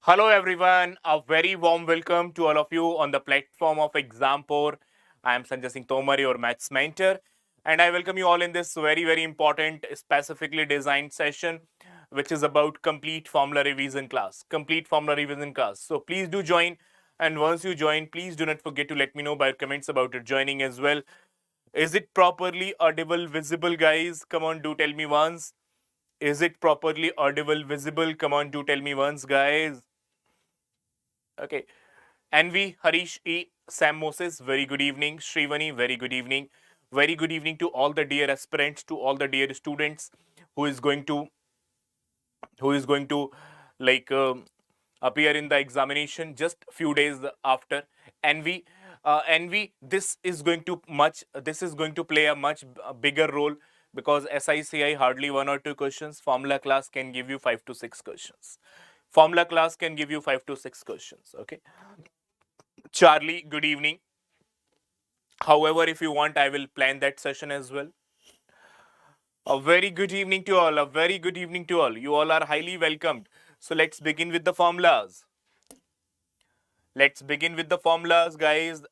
Hello everyone, a very warm welcome to all of you on the platform of Exampur. I am Sanjay Singh Tomar, your maths mentor, and I welcome you all in this very important specifically designed session which is about complete formula revision class. So please do join, and once you join, please do not forget to let me know by comments about your joining as well. Is it properly audible, visible, guys? Come on, do tell me once. Is it properly audible, visible? Come on, do tell me once, guys. Okay. Envy, Harish E, Sam Moses, very good evening. Shrivani, very good evening. Very good evening to all the dear aspirants, to all the dear students who is going to like appear in the examination just few days after. Envy, this is going to play a much bigger role because SICI hardly 1 or 2 questions. Formula class can give you 5 to 6 questions. Formula class can give you 5 to 6 questions. Okay. Charlie, good evening. However, if you want, I will plan that session as well. A very good evening to all. A very good evening to all. You all are highly welcomed. So let's begin with the formulas. Let's begin with the formulas, guys.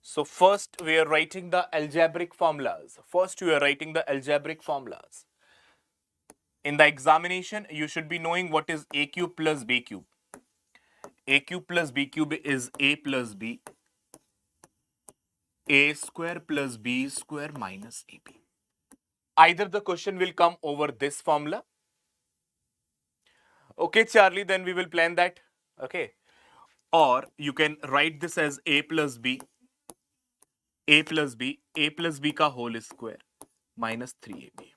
So first, we are writing the algebraic formulas. In the examination, you should be knowing what is a cube plus b cube. A cube plus b cube is a plus b. A square plus b square minus ab. Either the question will come over this formula. Okay, Charlie, then we will plan that. Okay. Or you can write this as a plus b ka whole square minus 3ab.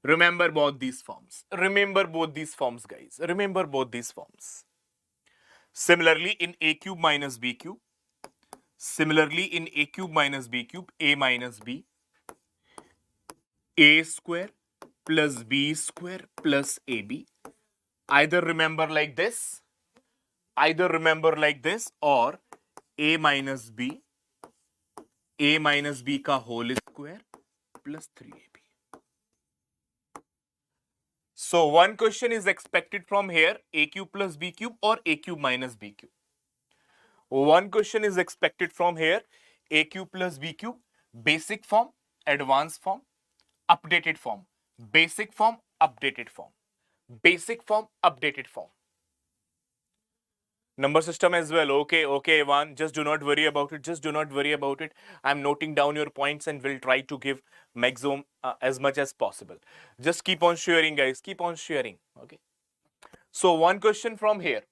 Remember both these forms. Guys. Remember both these forms. Similarly, in a cube minus b cube. A minus b. A square plus b square plus ab. Either remember like this or a minus b ka whole square plus 3ab. So one question is expected from here, a cube plus b cube or a cube minus b cube. One question is expected from here, a cube plus b cube, basic form, advanced form, updated form. Basic form, updated form. Basic form, updated form. Number system as well. Okay, Ivan. Just do not worry about it. I'm noting down your points and will try to give maximum as much as possible. Just keep on sharing, guys. Keep on sharing. Okay. So one question from here.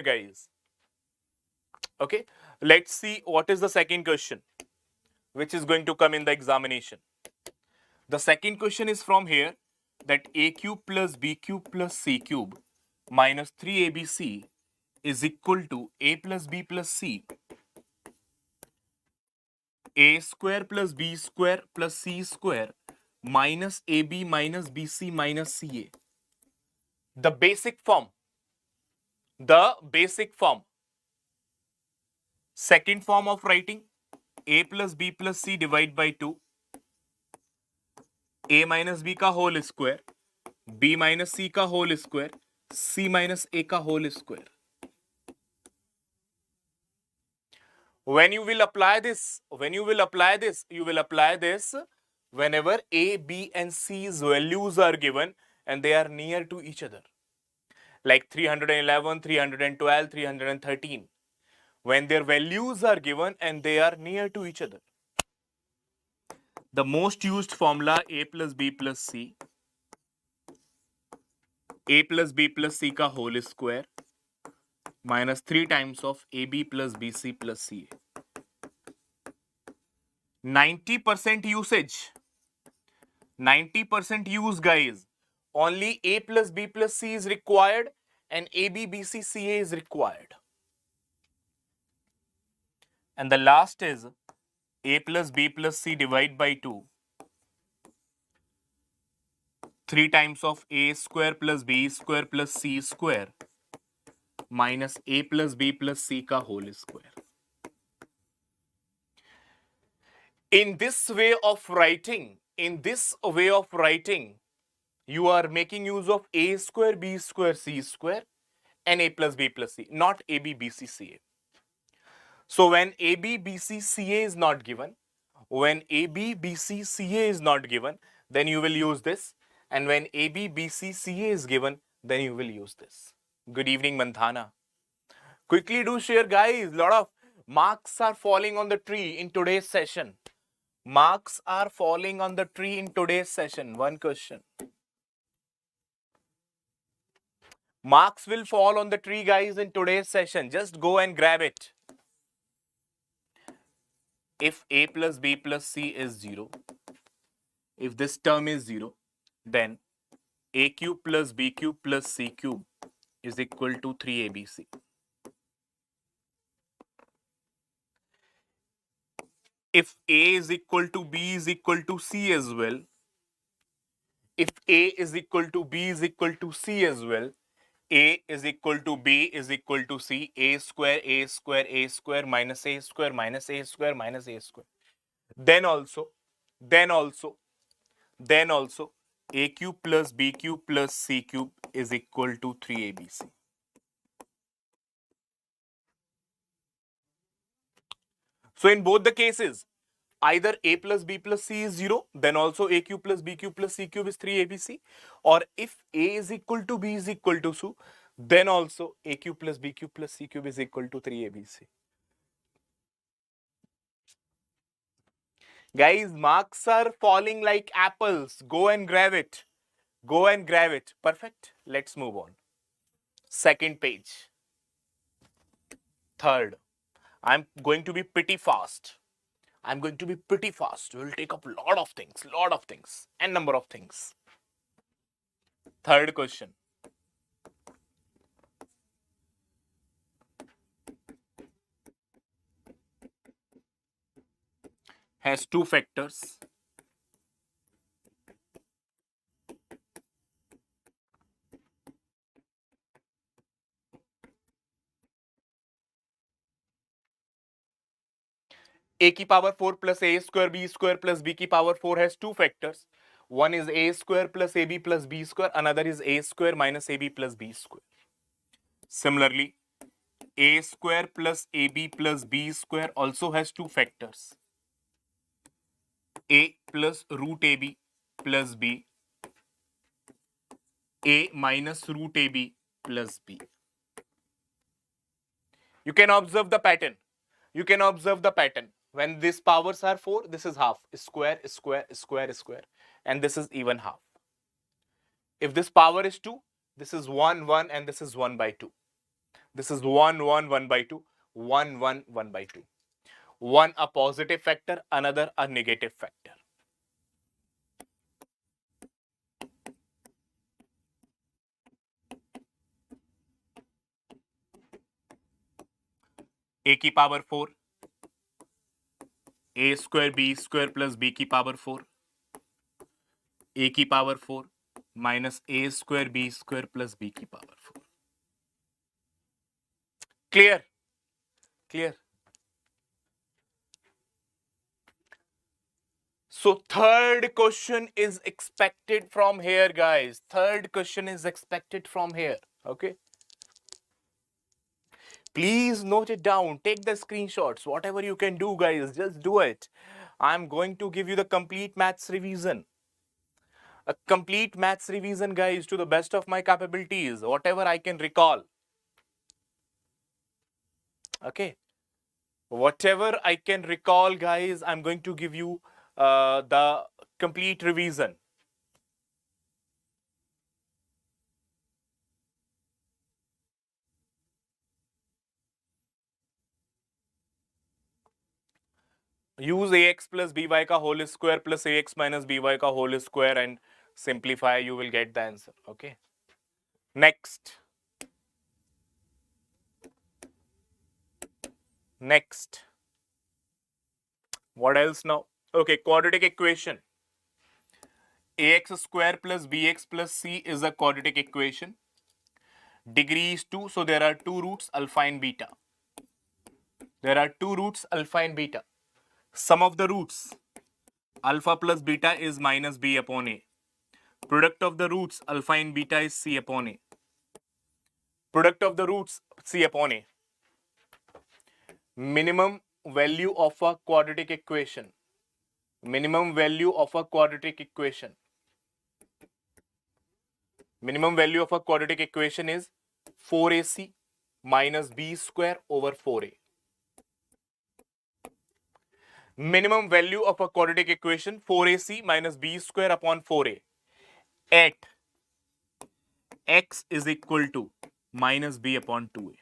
Guys. Okay. Let's see what is the second question which is going to come in the examination. The second question is from here, that a cube plus b cube plus c cube minus 3abc is equal to a plus b plus c, a square plus b square plus c square minus ab minus bc minus ca. The basic form. Second form of writing, a plus b plus c divided by 2, a minus b ka whole square, b minus c ka whole square, c minus a ka whole square. When you will apply this, you will apply this whenever a, b and c's values are given and they are near to each other. Like 311, 312, 313. When their values are given and they are near to each other. The most used formula, a plus b plus c. A plus b plus c ka whole square minus 3 times of ab plus bc plus ca. 90% usage. 90% use, guys. Only a plus b plus c is required and ab, bc, ca is required. And the last is a plus b plus c divided by 2. 3 times of a square plus b square plus c square minus a plus b plus c ka whole square. In this way of writing, in this way of writing, you are making use of a square, b square, c square, and a plus b plus c, not a, b, b, c, c, a. So when a, b, b, c, c, a is not given, when a, b, b, c, c, a is not given, then you will use this. And when a, b, b, c, c, a is given, then you will use this. Good evening, Manthana. Quickly do share, guys. Lot of marks are falling on the tree in today's session. Marks are falling on the tree in today's session. One question. Marks will fall on the tree, guys, in today's session. Just go and grab it. If a plus b plus c is 0, if this term is 0, then a cube plus b cube plus c cube is equal to 3abc. If a is equal to b is equal to c as well, if a is equal to b is equal to c as well, a is equal to b is equal to c, a square minus a square minus a square minus a square. Then also a cube plus b cube plus c cube is equal to 3abc. So in both the cases, either a plus b plus c is 0, then also a cube plus b cube plus c cube is 3abc. Or if a is equal to b is equal to c, then also a cube plus b cube plus c cube is equal to 3abc. Guys, marks are falling like apples. Go and grab it. Go and grab it. Perfect. Let's move on. Second page. Third. I'm going to be pretty fast. We'll take up lot of things, and number of things. Third question. Has two factors. A की power 4 plus a square b square plus b की power 4 has two factors. One is a square plus ab plus b square. Another is a square minus ab plus b square. Similarly, a square plus ab plus b square also has two factors. A plus root ab plus b. A minus root ab plus b. You can observe the pattern. When these powers are 4, this is half. Square, square, square, square. And this is even half. If this power is 2, this is 1, 1, and this is 1 by 2. This is 1, 1, 1 by 2, 1, 1, 1 by 2. One a positive factor, another a negative factor. A की power 4, a square b square plus b की power 4, a की power 4 minus a square b square plus b की power 4. Clear? So third question is expected from here, guys. Okay? Please note it down. Take the screenshots. Whatever you can do, guys, just do it. I'm going to give you the complete maths revision. A complete maths revision, guys, to the best of my capabilities. Whatever I can recall. Okay? Whatever I can recall, guys, I'm going to give you the complete revision. Use ax plus by का whole square plus ax minus by का whole square and simplify. You will get the answer. Okay. Next. What else now? Okay, quadratic equation. Ax square plus bx plus c is a quadratic equation. Degree is 2, so there are two roots, alpha and beta. Sum of the roots alpha plus beta is minus b upon a. Product of the roots alpha and beta is c upon a. Product of the roots c upon a. Minimum value of a quadratic equation. Minimum value of a quadratic equation. Minimum value of a quadratic equation is 4ac minus b square over 4a. Minimum value of a quadratic equation 4ac minus b square upon 4a at x is equal to minus b upon 2a.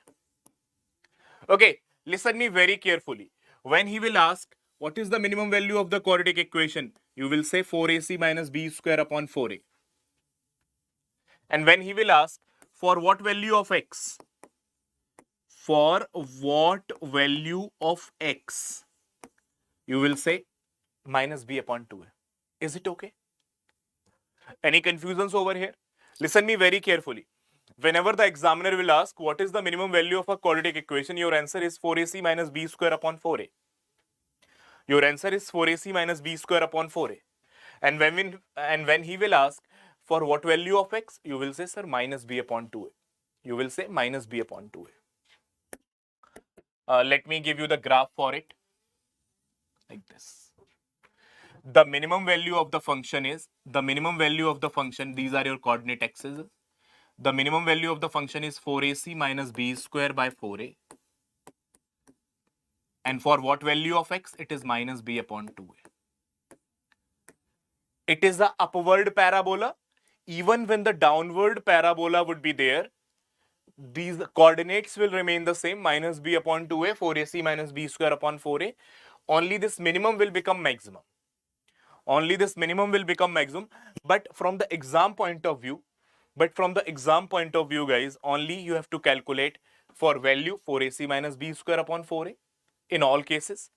Okay, listen me very carefully. When he will ask what is the minimum value of the quadratic equation, you will say 4ac minus b square upon 4a. And when he will ask for what value of x, for what value of x, you will say minus b upon 2a. Is it okay? Any confusions over here? Listen me very carefully. Whenever the examiner will ask what is the minimum value of a quadratic equation, your answer is 4ac minus b square upon 4a. Your answer is 4ac minus b square upon 4a. And when he will ask for what value of x, you will say, sir, minus b upon 2a. You will say minus b upon 2a. Let me give you the graph for it. Like this. The minimum value of the function is, these are your coordinate axes. The minimum value of the function is 4ac minus b square by 4a. And for what value of x? It is minus b upon 2a. It is the upward parabola. Even when the downward parabola would be there, these coordinates will remain the same, minus b upon 2a, 4ac minus b square upon 4a. Only this minimum will become maximum. Only this minimum will become maximum. But from the exam point of view, guys, only you have to calculate for value 4ac minus b square upon 4a in all cases.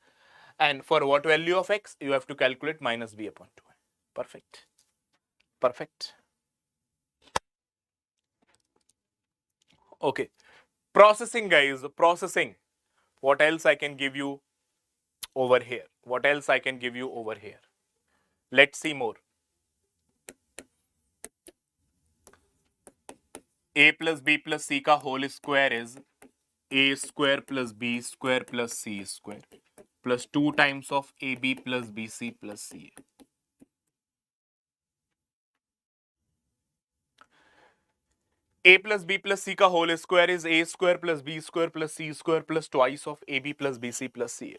And for what value of x, you have to calculate minus b upon 2a. Perfect. Perfect. Okay. Processing, guys. Processing. What else I can give you over here? Let's see more. A plus b plus c ka whole square is a square plus b square plus c square plus 2 times of ab plus bc plus ca. A plus b plus c ka whole square is a square plus b square plus c square plus twice of ab plus bc plus ca.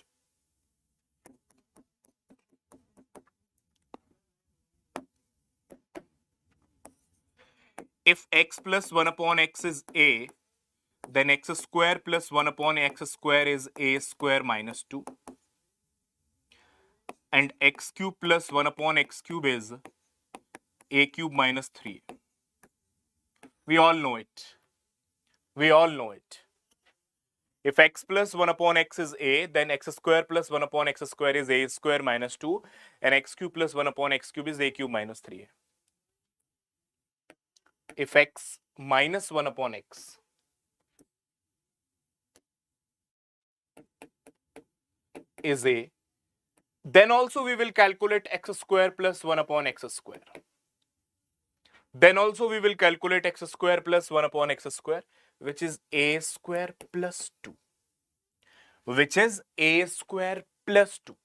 If x plus 1 upon x is a, then x square plus 1 upon x square is a square minus 2. And x cube plus 1 upon x cube is a cube minus 3. We all know it. If x plus 1 upon x is a, then x square plus 1 upon x square is a square minus 2. And x cube plus 1 upon x cube is a cube minus 3. If x minus 1 upon x is a, then also we will calculate x square plus 1 upon x square. Then also we will calculate x square plus 1 upon x square, which is a square plus 2. Which is a square plus 2.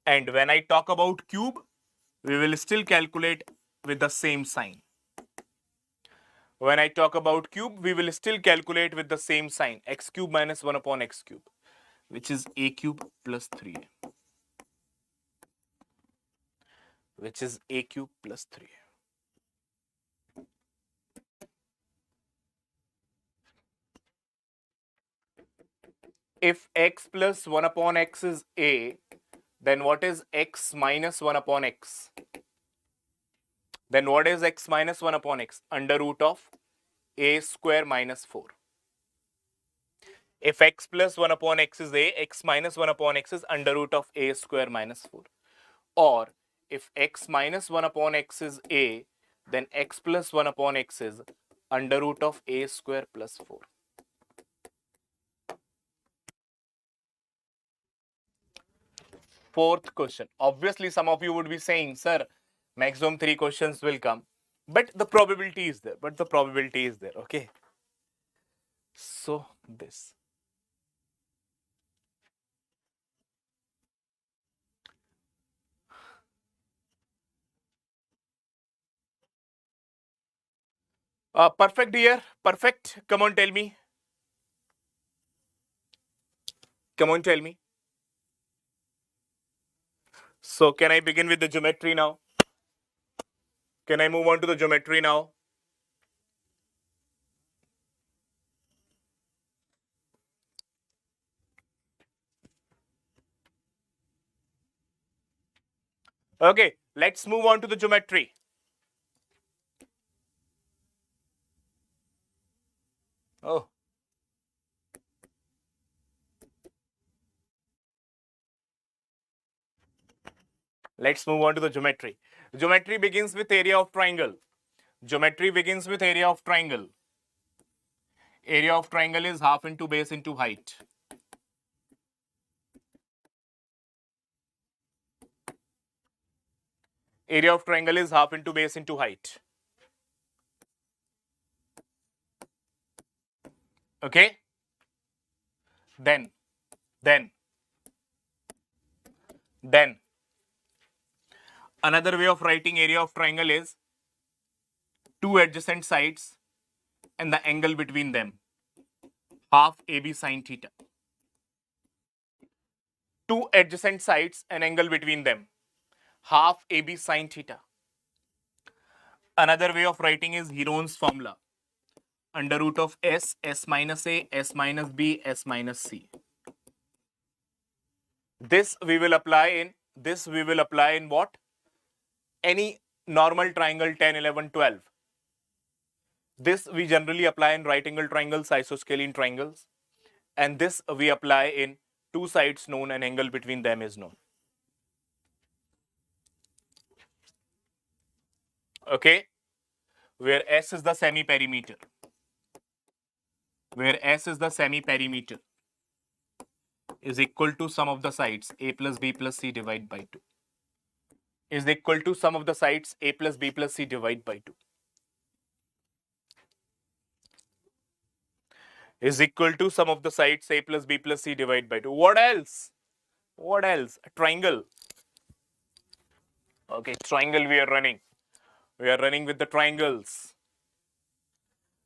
And when I talk about cube, we will still calculate with the same sign. When I talk about cube, we will still calculate with the same sign. X cube minus 1 upon x cube, which is a cube plus 3. Which is a cube plus 3. If x plus 1 upon x is a, then what is x minus 1 upon x? Then what is x minus 1 upon x? Under root of a square minus 4. If x plus 1 upon x is a, x minus 1 upon x is under root of a square minus 4. Or if x minus 1 upon x is a, then x plus 1 upon x is under root of a square plus 4. Fourth question. Obviously, some of you would be saying, sir, maximum 3 questions will come. But the probability is there. Okay. So, this. Perfect, dear. Perfect. Come on, tell me. So, can I begin with the geometry now? Can I move on to the geometry now? Okay, let's move on to the geometry. Oh. Let's move on to the geometry. Geometry begins with area of triangle. Area of triangle is half into base into height. Area of triangle is half into base into height. Okay? Then another way of writing area of triangle is two adjacent sides and the angle between them, half AB sine theta. Two adjacent sides and angle between them, half AB sine theta. Another way of writing is Heron's formula, under root of S, S minus A, S minus B, S minus C. This we will apply in what? Any normal triangle 10, 11, 12. This we generally apply in right angle triangles, isosceles triangles. And this we apply in two sides known and angle between them is known. Okay? Where S is the semi-perimeter. Is equal to sum of the sides A plus B plus C divided by 2. Is equal to sum of the sides A plus B plus C divided by 2. Is equal to sum of the sides A plus B plus C divided by 2. What else? A triangle. Okay, triangle we are running. We are running with the triangles.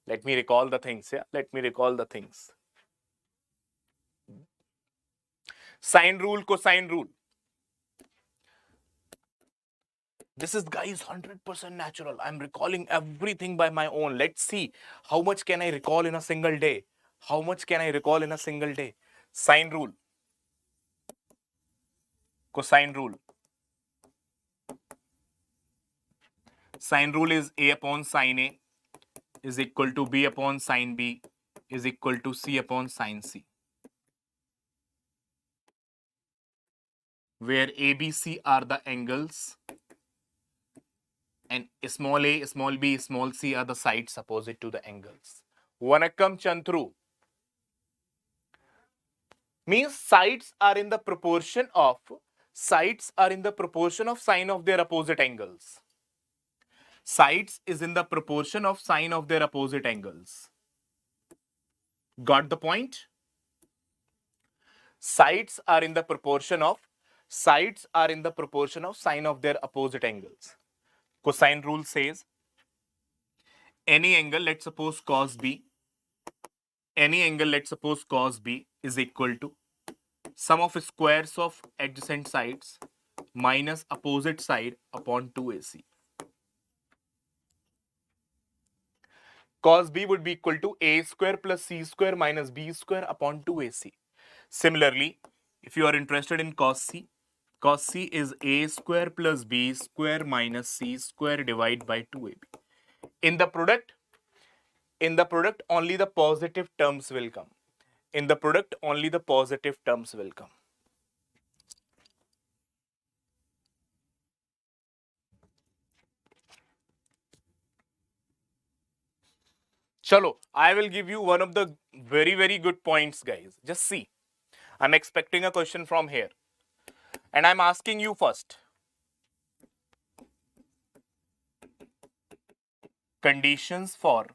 Let me recall the things. Sine rule, cosine rule. This is, guys, 100% natural. I'm recalling everything by my own. Let's see how much can I recall in a single day. Sine rule, cosine rule. Sine rule is A upon sine A is equal to B upon sine B is equal to C upon sine C, where A, B, C are the angles and small a, small b, small c are the sides opposite to the angles. Vanakkam Chantru. Means sides are in the proportion of sine of their opposite angles. Sides is in the proportion of sine of their opposite angles. Got the point? Sides are in the proportion of sine of their opposite angles. Cosine rule says any angle, let's suppose cos B, is equal to sum of squares of adjacent sides minus opposite side upon 2AC. Cos B would be equal to A square plus C square minus B square upon 2AC. Similarly, if you are interested in cos C is A square plus B square minus C square divided by 2AB. In the product, only the positive terms will come. Chalo, I will give you one of the very, very good points, guys. Just see. I'm expecting a question from here. And I'm asking you first. Conditions for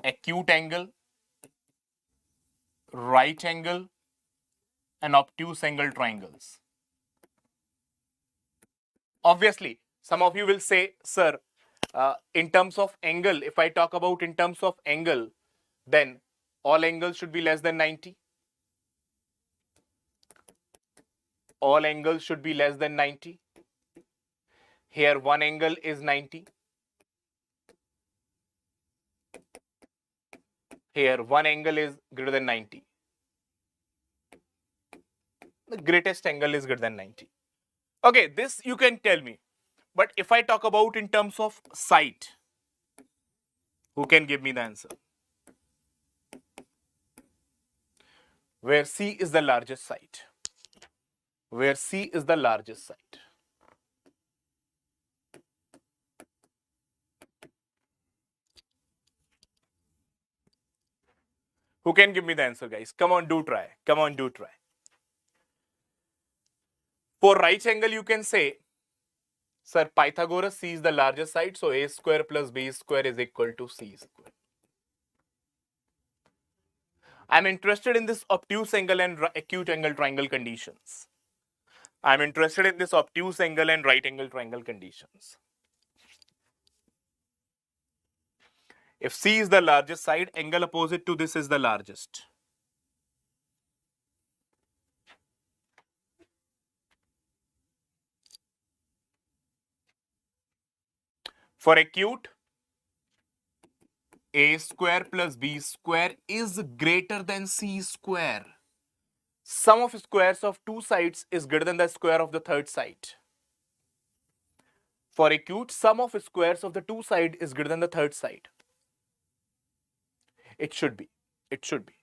acute angle, right angle, and obtuse angle triangles. Obviously, some of you will say, sir, in terms of angle, if I talk about in terms of angle, then all angles should be less than 90. All angles should be less than 90. Here one angle is 90. Here one angle is greater than 90. The greatest angle is greater than 90. Okay, this you can tell me. But if I talk about in terms of side, who can give me the answer? Where C is the largest side. Where C is the largest side. Who can give me the answer, guys? Come on, do try. Come on, do try. For right angle, you can say, sir, Pythagoras, C is the largest side, so A square plus B square is equal to C square. I'm interested in this obtuse angle and acute angle triangle conditions. I'm interested in this obtuse angle and right angle triangle conditions. If C is the largest side, angle opposite to this is the largest. For acute, A square plus B square is greater than C square. Sum of squares of two sides is greater than the square of the third side. For acute, sum of squares of the two sides is greater than the third side. It should be. It should be.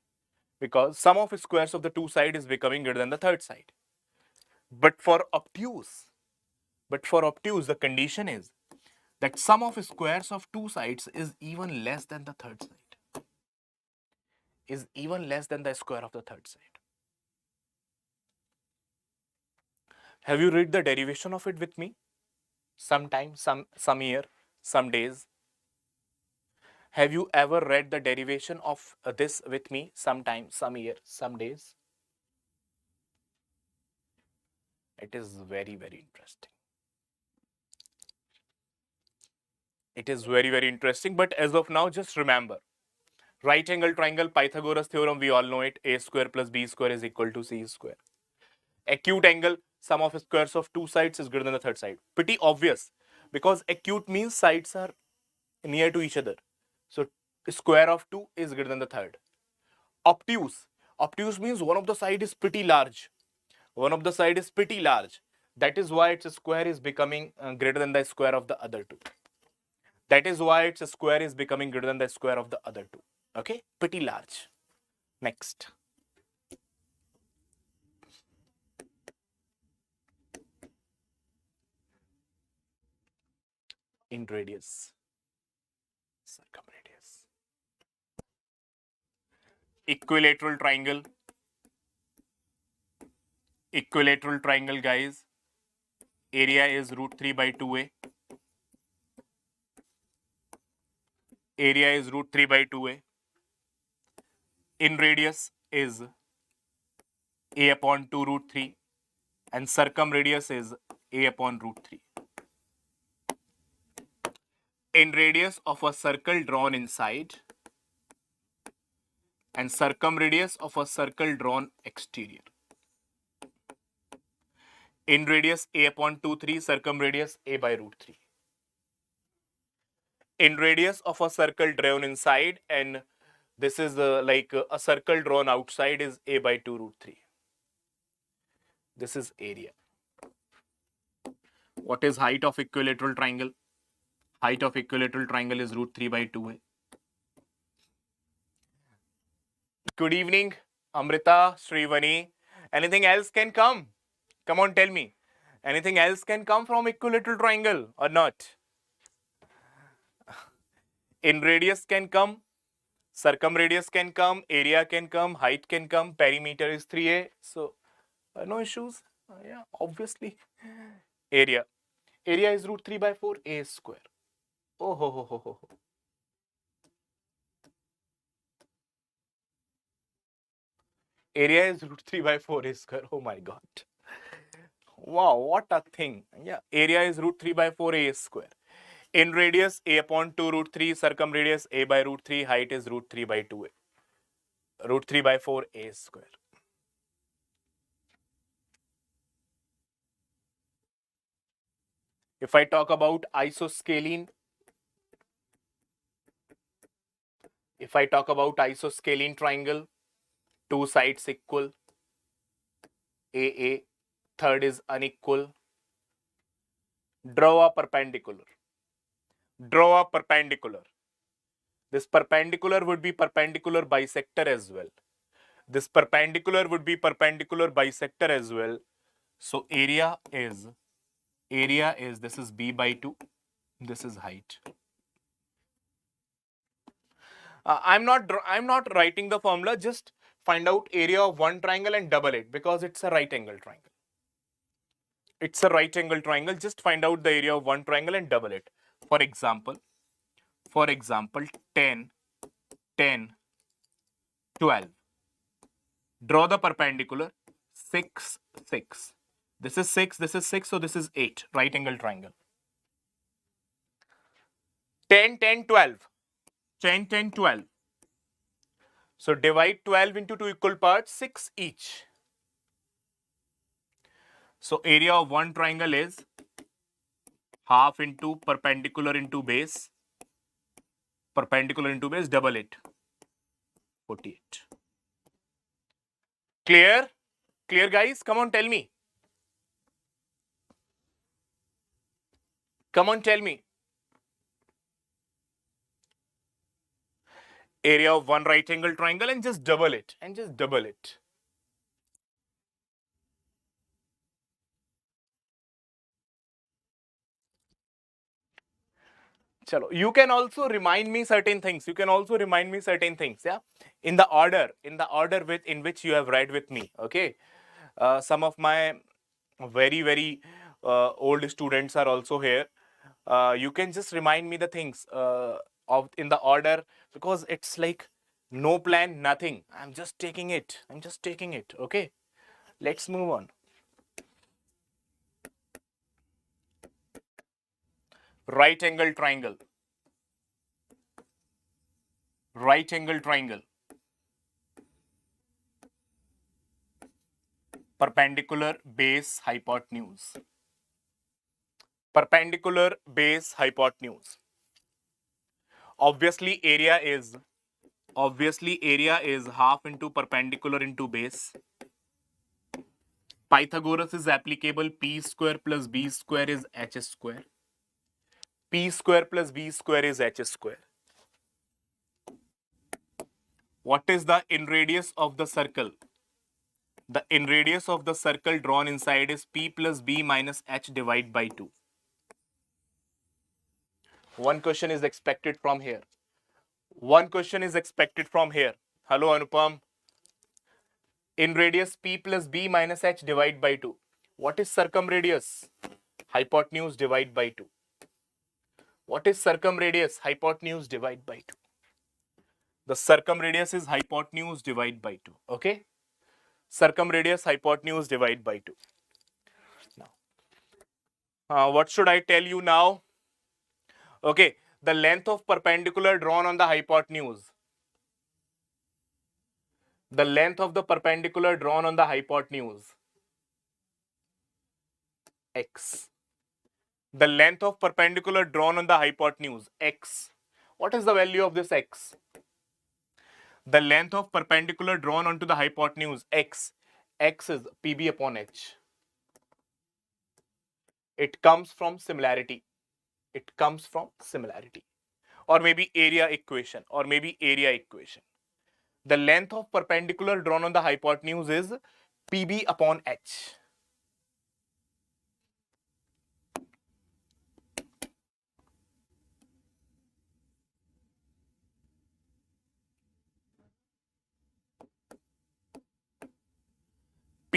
Because sum of squares of the two sides is becoming greater than the third side. But for obtuse, the condition is that sum of squares of two sides is even less than the third side. Is even less than the square of the third side. Have you read the derivation of it with me? Sometime, some year, some days. Have you ever read the derivation of this with me? Sometime, some year, some days. It is very, very interesting. It is very, very interesting. But as of now, just remember, right angle triangle, Pythagoras theorem, we all know it. A square plus B square is equal to C square. Acute angle, sum of squares of two sides is greater than the third side. Pretty obvious, because acute means sides are near to each other. So square of 2 is greater than the third. Obtuse. Obtuse means one of the side is pretty large. One of the side is pretty large. That is why its square is becoming greater than the square of the other two. That is why its square is becoming greater than the square of the other two. Okay? Pretty large. Next. In radius. Circumradius. Equilateral triangle. Equilateral triangle, guys. Area is √3 by 2a. Area is √3 by 2a. In radius is a upon 2 √3. And circumradius is a upon √3. In radius of a circle drawn inside and circumradius of a circle drawn exterior. In radius a upon 2, 3, circumradius a by √3. In radius of a circle drawn inside and this is like a circle drawn outside is a by 2 √3. This is area. What is height of equilateral triangle? Height of equilateral triangle is √3 by 2a. Good evening, Amrita, Srivani. Anything else can come? Come on, tell me. Anything else can come from equilateral triangle or not? In radius can come, circumradius can come, area can come, height can come, perimeter is 3a. So, No issues? Yeah, obviously. Area. Area is root 3 by 4 a square. Oh ho ho ho ho. Area is root 3 by 4 a square. Oh my god. Wow, what a thing. Yeah, area is root 3 by 4 a square. In radius a upon 2 root 3, circumradius a by root 3, height is root 3 by 2a. Root 3 by 4 a square. If I talk about isoscaline, triangle, two sides equal, AA, third is unequal, draw a perpendicular. Draw a perpendicular. This perpendicular would be perpendicular bisector as well. This perpendicular would be perpendicular bisector as well. So area is, this is b by 2, this is height. I'm not writing the formula, just find out area of one triangle and double it, because it's a right angle triangle. It's a right angle triangle, just find out the area of one triangle and double it. For example, 10, 10, 12. Draw the perpendicular, 6, 6. This is 6, this is 6, so this is 8, right angle triangle. 10, 10, 12. 10, 10, 12. So divide 12 into two equal parts, 6 each. So area of one triangle is half into perpendicular into base. Perpendicular into base, double it. 48. Clear? Clear, guys? Come on, tell me. Come on, tell me. Area of one right angle triangle and just double it. Chalo. You can also remind me certain things. Yeah, in the order in which you have read with me. Okay, some of my very old students are also here. You can just remind me the things in the order, because it's like no plan, nothing. I'm just taking it. Okay, let's move on. Right angle triangle. Perpendicular base hypotenuse. Obviously area is half into perpendicular into base. Pythagoras is applicable. P square plus B square is H square. P square plus B square is H square. What is the in radius of the circle? The in radius of the circle drawn inside is P plus B minus H divided by 2. One question is expected from here. Hello, Anupam. In radius P plus B minus H divided by 2. What is circumradius? Hypotenuse divided by 2. What is circumradius? Hypotenuse divided by 2. The circumradius is hypotenuse divided by 2. Okay? Circumradius, hypotenuse divided by 2. Now, what should I tell you now? Okay, the length of perpendicular drawn on the hypotenuse. The length of the perpendicular drawn on the hypotenuse. X. The length of perpendicular drawn on the hypotenuse. X. What is the value of this X? The length of perpendicular drawn onto the hypotenuse. X. X is PB upon H. It comes from similarity. Or maybe area equation. The length of perpendicular drawn on the hypotenuse is PB upon H.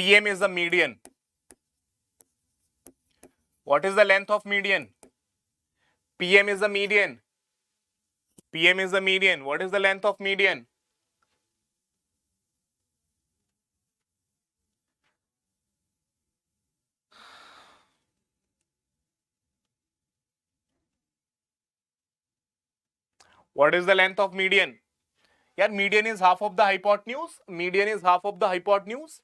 PM is the median. What is the length of median? PM is the median. PM is the median. What is the length of median? What is the length of median? Yeah, median is half of the hypotenuse. Median is half of the hypotenuse.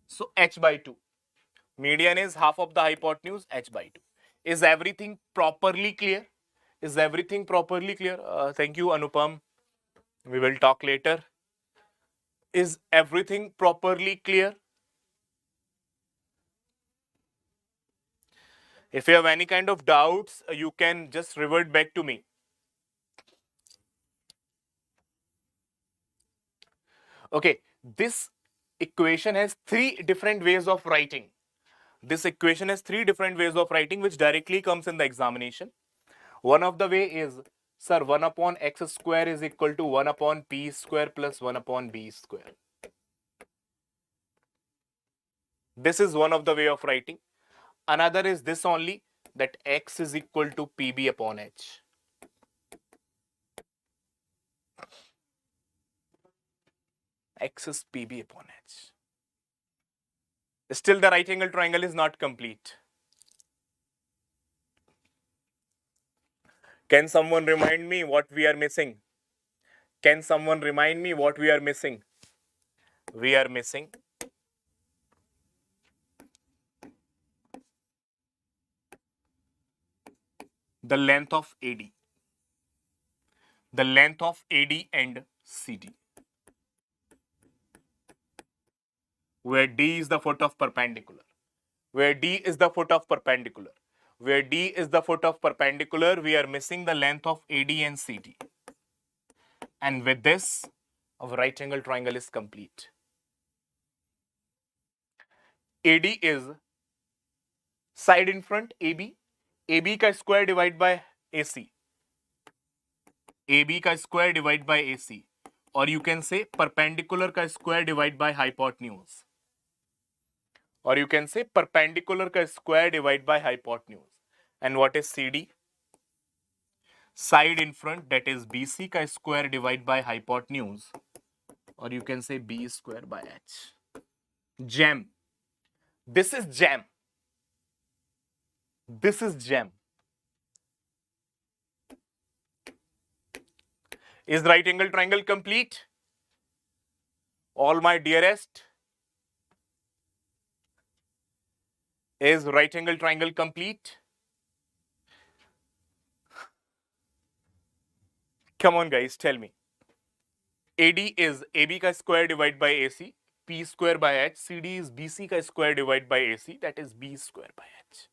So h by 2. Median is half of the hypotenuse, h by 2. Is everything properly clear? Is everything properly clear? Thank you, Anupam. We will talk later. Is everything properly clear? If you have any kind of doubts, you can just revert back to me. Okay, this equation has three different ways of writing. This equation has three different ways of writing which directly comes in the examination. One of the way is, sir, 1 upon x square is equal to 1 upon p square plus 1 upon b square. This is one of the way of writing. Another is this only, that x is equal to pb upon h. X is pb upon h. Still the right angle triangle is not complete. Can someone remind me what we are missing? Can someone remind me what we are missing? We are missing the length of AD. The length of AD and CD. Where D is the foot of perpendicular. Where D is the foot of perpendicular. Where D is the foot of perpendicular, we are missing the length of AD and CD. And with this, our right angle triangle is complete. AD is side in front, AB. AB का square divided by AC. AB का square divided by AC. Or you can say perpendicular का square divided by hypotenuse. Or you can say perpendicular का square divided by hypotenuse. And what is CD? Side in front, that is BC का square divided by hypotenuse. Or you can say B square by H. Gem. This is gem. This is gem. Is right angle triangle complete? All my dearest. Is right angle triangle complete? Come on guys, tell me. AD is AB का square divided by AC, P square by H. CD is BC का square divided by AC, that is B square by H.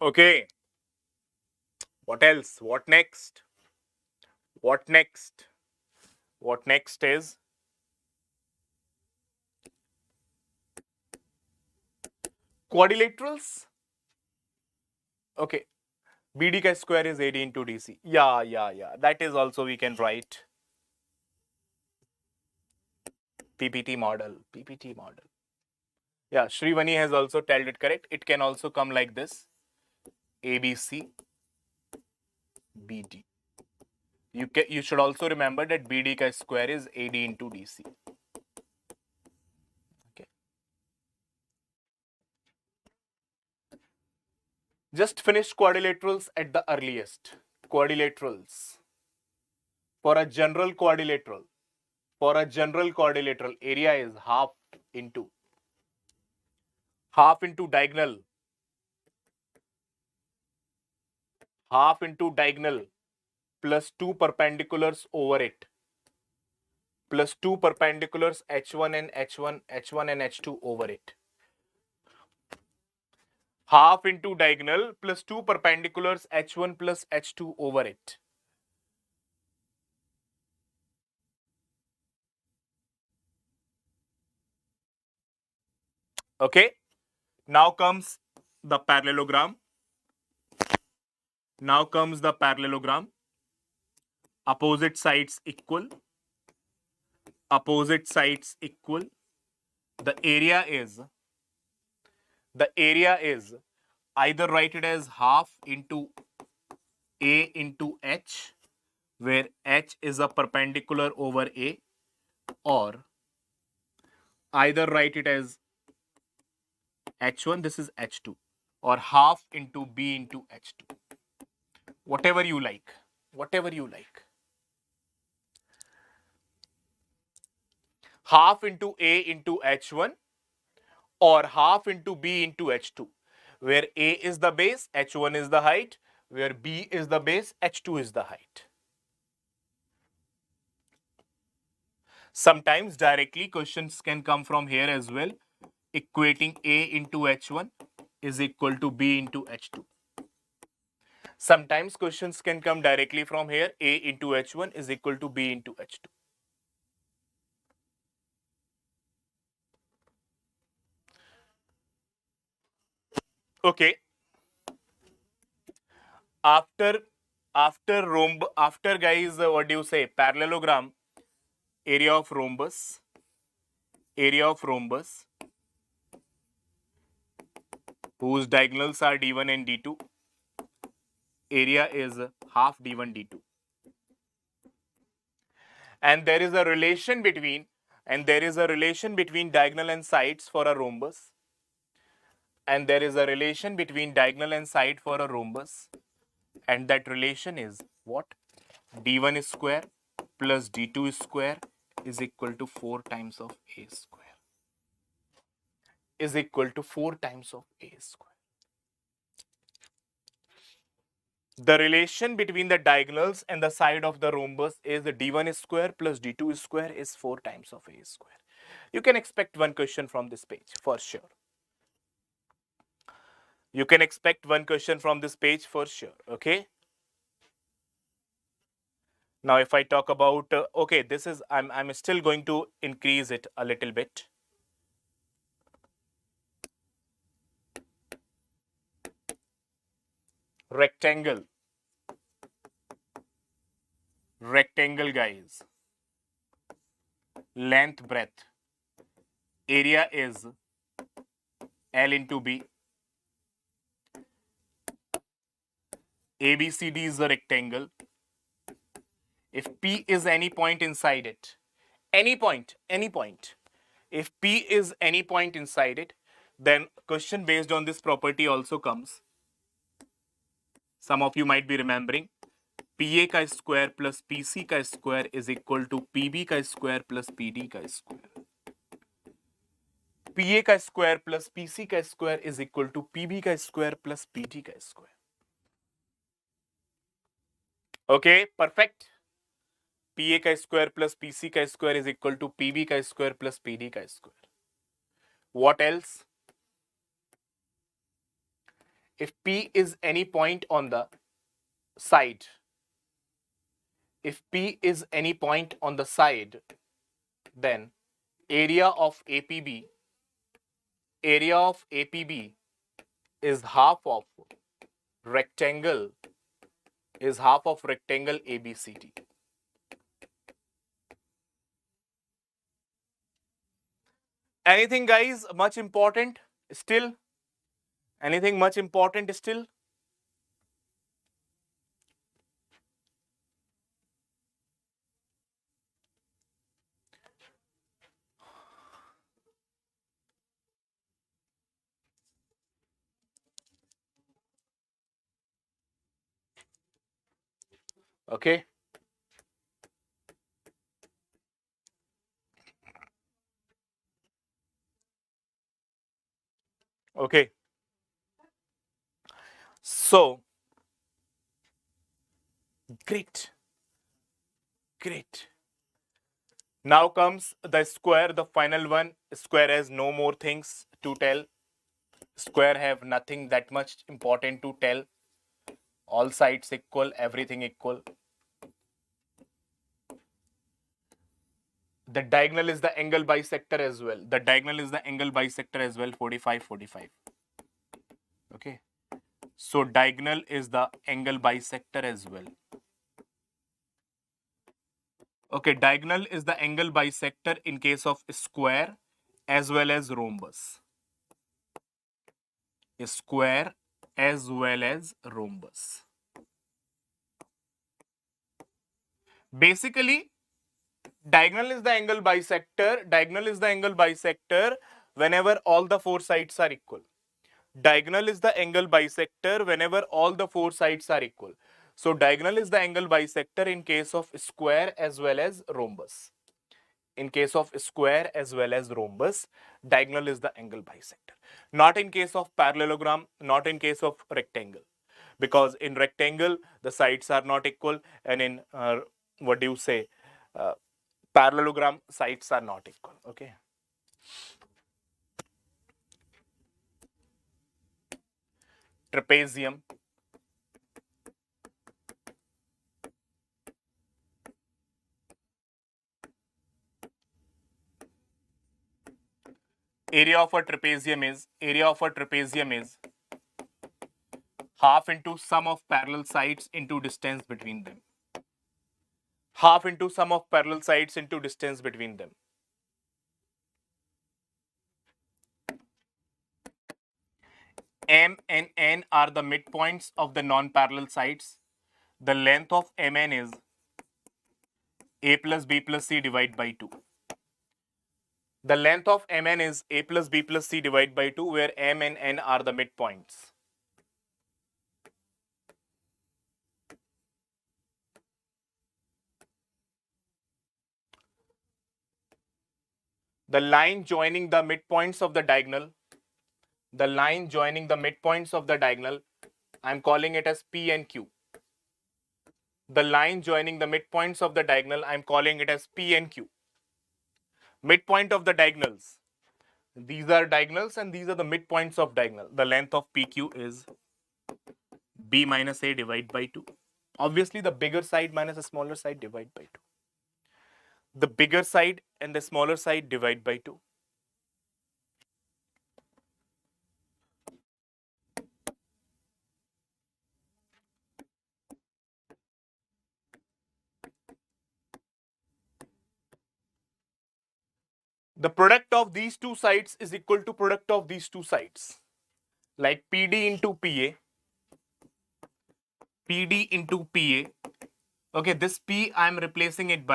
Okay. What else? What next? What next? What next is quadrilaterals. Okay. BD ka square is AD into DC. Yeah. That is also we can write. PPT model. Yeah, Shrivani has also told it correct. It can also come like this. ABC, BD. You should also remember that BD ka square is AD into DC. Okay. Just finish quadrilaterals at the earliest. Quadrilaterals. For a general quadrilateral, area is half into diagonal. Half into diagonal plus 2 perpendiculars over it. Plus 2 perpendiculars H1 and H2 over it. Half into diagonal plus 2 perpendiculars H1 plus H2 over it. Okay. Now comes the parallelogram. Now comes the parallelogram. Opposite sides equal. Opposite sides equal. The area is either write it as half into A into H, where H is a perpendicular over A, or either write it as H1, this is H2, or half into B into H2. Whatever you like. Whatever you like. Half into A into H1 or half into B into H2, where A is the base, H1 is the height, where B is the base, H2 is the height. Sometimes directly questions can come from here as well, equating A into H1 is equal to B into H2. Sometimes questions can come directly from here, A into H1 is equal to B into H2. Okay. After guys, what do you say? Parallelogram, area of rhombus, whose diagonals are D1 and D2. Area is half D1 D2. And there is a relation between diagonal and sides for a rhombus. And there is a relation between diagonal and side for a rhombus. And that relation is what? D1 square plus D2 square is equal to 4 times of A square. Is equal to 4 times of A square. The relation between the diagonals and the side of the rhombus is D1 square plus D2 square is 4 times of A square. You can expect one question from this page for sure. You can expect one question from this page for sure. Okay. Now, if I talk about, okay, this is, I'm still going to increase it a little bit. Rectangle. Rectangle, guys. Length, breadth. Area is L into B. ABCD is a rectangle. If P is any point inside it, any point, if P is any point inside it, then question based on this property also comes. Some of you might be remembering, PA ka square plus PC ka square is equal to PB ka square plus PD ka square. PA ka square plus PC ka square is equal to PB ka square plus PD ka square. Okay, perfect. PA ka square plus PC ka square is equal to PB ka square plus PD ka square. What else? If P is any point on the side, then area of APB is half of rectangle ABCD. Anything, guys, much important still? Anything much important still? Okay. Okay. So, great. Now comes the square, the final one. Square has no more things to tell. Square have nothing that much important to tell. All sides equal, everything equal. The diagonal is the angle bisector as well. 45, 45. Okay. So diagonal is the angle bisector as well. Okay, diagonal is the angle bisector in case of square as well as rhombus. Square as well as rhombus. Basically, diagonal is the angle bisector. Diagonal is the angle bisector whenever all the four sides are equal. Diagonal is the angle bisector whenever all the four sides are equal. So diagonal is the angle bisector in case of square as well as rhombus. In case of square as well as rhombus, diagonal is the angle bisector. Not in case of parallelogram, not in case of rectangle. Because in rectangle, the sides are not equal, and in, parallelogram, sides are not equal. Okay. Trapezium. Area of a trapezium is half into sum of parallel sides into distance between them. Half into sum of parallel sides into distance between them. M and N are the midpoints of the non-parallel sides. The length of Mn is A plus B plus C divided by 2. The length of Mn is A plus B plus C divided by 2, where M and N are the midpoints. The line joining the midpoints of the diagonal, I'm calling it as P and Q. The line joining the midpoints of the diagonal, I'm calling it as P and Q. Midpoint of the diagonals. These are diagonals and these are the midpoints of diagonal. The length of PQ is B minus A divided by 2. Obviously, the bigger side minus the smaller side divide by 2. The bigger side and the smaller side divide by 2. The product of these two sides is equal to product of these two sides. Like PD into PA. PD into PA. Okay, this P I'm replacing it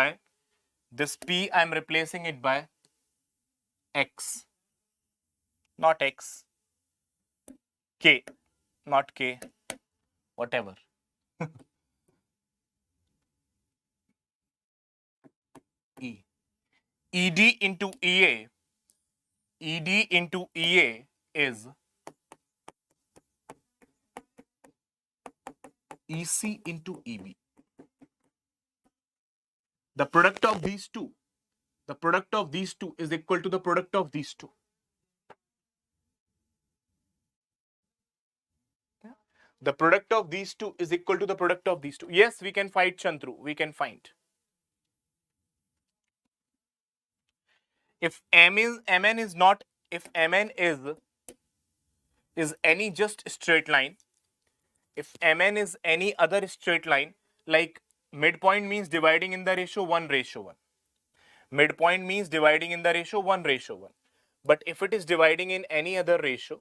by X. Not X. K. Not K. Whatever. E. ED into EA. ED into EA is EC into EB. The product of these two is equal to the product of these two. The product of these two is equal to the product of these two. Yes, we can find Chandru. We can find. If Mn is any just straight line, if Mn is any other straight line, like midpoint means dividing in the ratio 1:1. Midpoint means dividing in the ratio 1:1. But if it is dividing in any other ratio,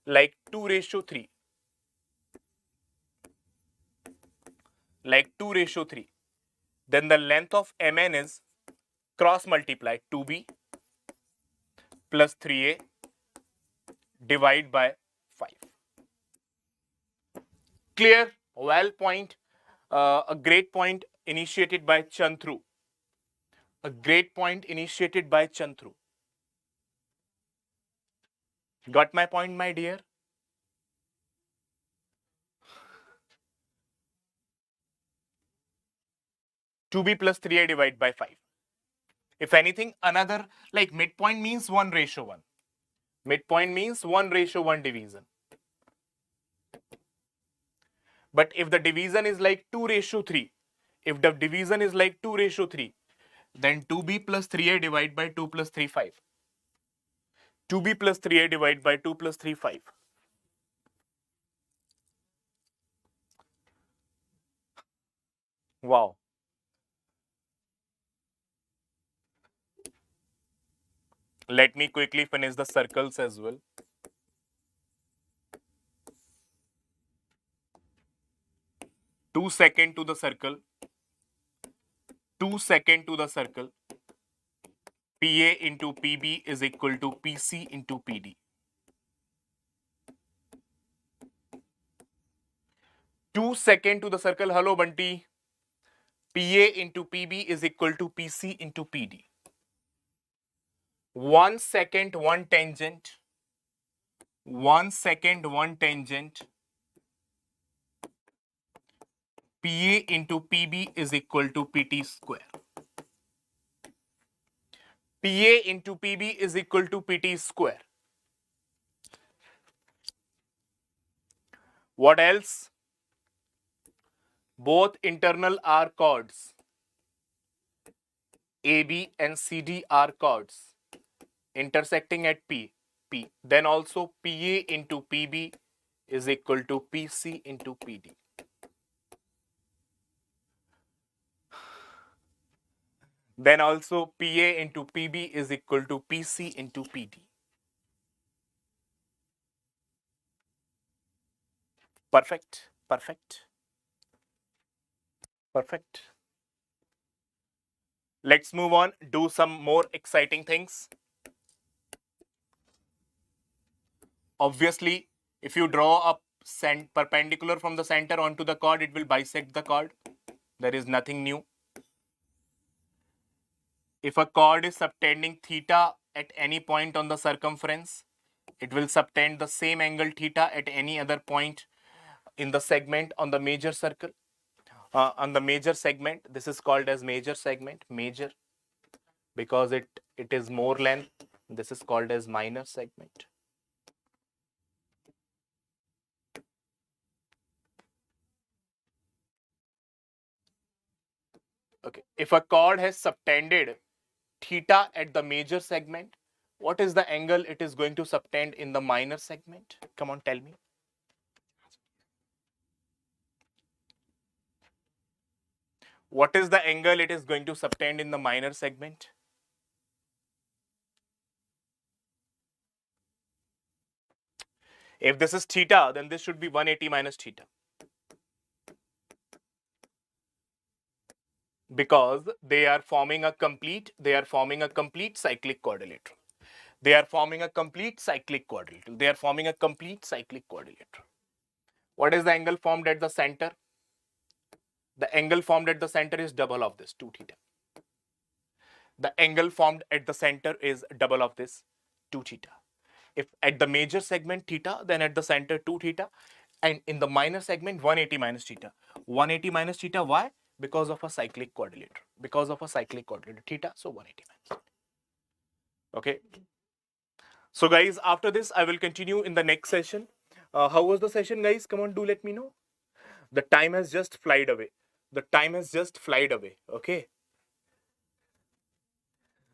like 2:3, then the length of Mn is cross multiply 2b plus 3a divided by 5. Clear? Well point. A great point initiated by Chandru. Got my point, my dear? Two b plus 3a divided by 5. If anything, another, like midpoint means 1:1. Midpoint means 1:1 division. But if the division is like 2:3, then 2b plus 3a divided by 2 plus 3, 5. 2b plus 3a divided by 2 plus 3, 5. Wow. Let me quickly finish the circles as well. Two second to the circle. 2 second to the circle. PA into PB is equal to PC into PD. 2 second to the circle. Hello, Bunty. PA into PB is equal to PC into PD. 1 second, 1 tangent. 1 second, 1 tangent. PA into PB is equal to PT square. PA into PB is equal to PT square. What else? Both internal are chords. AB and CD are chords intersecting at P. Then also PA into PB is equal to PC into PD. Then also PA into PB is equal to PC into PD. Perfect. Perfect. Perfect. Let's move on. Do some more exciting things. Obviously, if you draw a perpendicular from the center onto the chord, it will bisect the chord. There is nothing new. If a chord is subtending theta at any point on the circumference, it will subtend the same angle theta at any other point in the segment on the major circle. On the major segment, this is called as major segment, major, because it is more length. This is called as minor segment. Okay. If a chord has subtended theta at the major segment, what is the angle it is going to subtend in the minor segment? Come on, tell me. What is the angle it is going to subtend in the minor segment? If this is theta, then this should be 180 minus theta. Because they are forming a complete cyclic quadrilateral. They are forming a complete cyclic quadrilateral. They are forming a complete cyclic quadrilateral. What is the angle formed at the center? The angle formed at the center is double of this, 2 theta. The angle formed at the center is double of this, 2 theta. If at the major segment theta, then at the center 2 theta. And in the minor segment 180 minus theta. 180 minus theta, why? Because of a cyclic quadrilateral. Because of a cyclic quadrilateral, theta, so 180 minus. Okay. So guys, after this, I will continue in the next session. How was the session, guys? Come on, do let me know. The time has just flied away. The time has just flied away. Okay.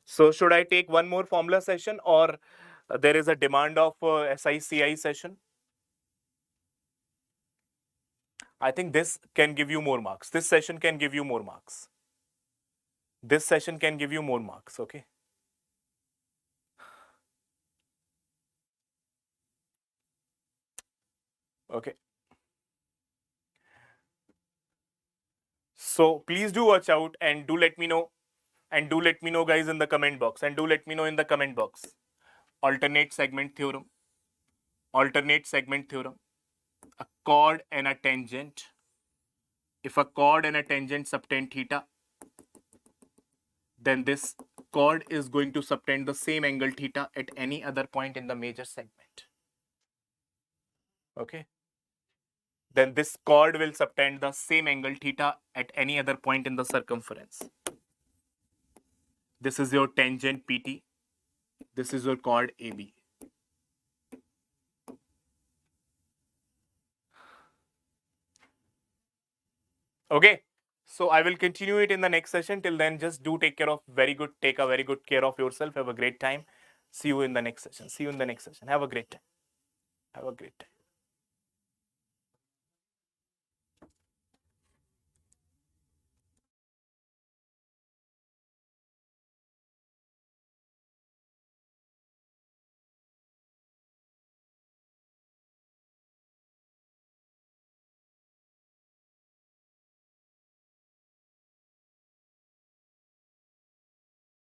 So should I take one more formula session, or there is a demand of SICI session? I think this can give you more marks. This session can give you more marks. This session can give you more marks. Okay. Okay. So please do watch out and do let me know. And do let me know, guys, in the comment box. And do let me know in the comment box. Alternate segment theorem. Alternate segment theorem. A chord and a tangent. If a chord and a tangent subtend theta, then this chord is going to subtend the same angle theta at any other point in the major segment. Okay. Then this chord will subtend the same angle theta at any other point in the circumference. This is your tangent PT. This is your chord AB. Okay. So I will continue it in the next session. Till then, just do take care of take a very good care of yourself. Have a great time. See you in the next session. See you in the next session. Have a great time. Have a great time.